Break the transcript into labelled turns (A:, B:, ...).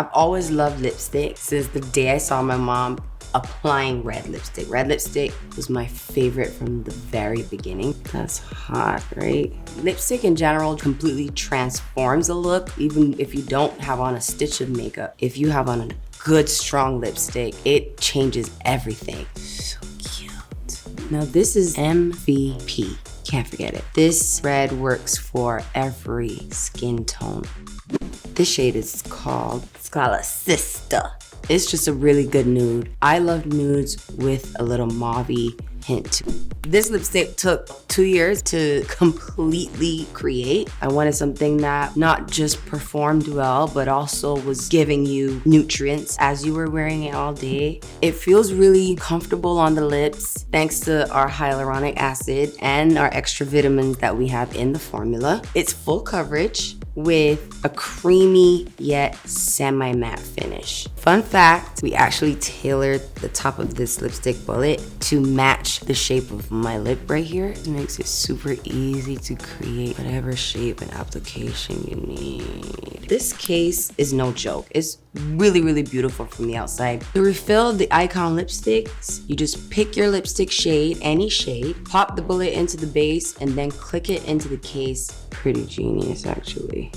A: I've always loved lipstick since the day I saw my mom applying red lipstick. Red lipstick was my favorite from the very beginning. That's hot, right? Lipstick in general completely transforms a look, even if you don't have on a stitch of makeup. If you have on a good, strong lipstick, it changes everything. So cute. Now this is MVP. Can't forget it. This red works for every skin tone. This shade is called SISTA. It's just a really good nude. I love nudes with a little mauve-y hint. This lipstick took 2 years to completely create. I wanted something that not just performed well, but also was giving you nutrients as you were wearing it all day. It feels really comfortable on the lips thanks to our hyaluronic acid and our extra vitamins that we have in the formula. It's full coverage with a creamy yet semi-matte finish. Fun fact, we actually tailored the top of this lipstick bullet to match the shape of my lip right here. It makes it super easy to create whatever shape and application you need. This case is no joke. It's really, really beautiful from the outside. To refill the Icon lipsticks, you just pick your lipstick shade, any shade, pop the bullet into the base, and then click it into the case. Pretty genius, actually.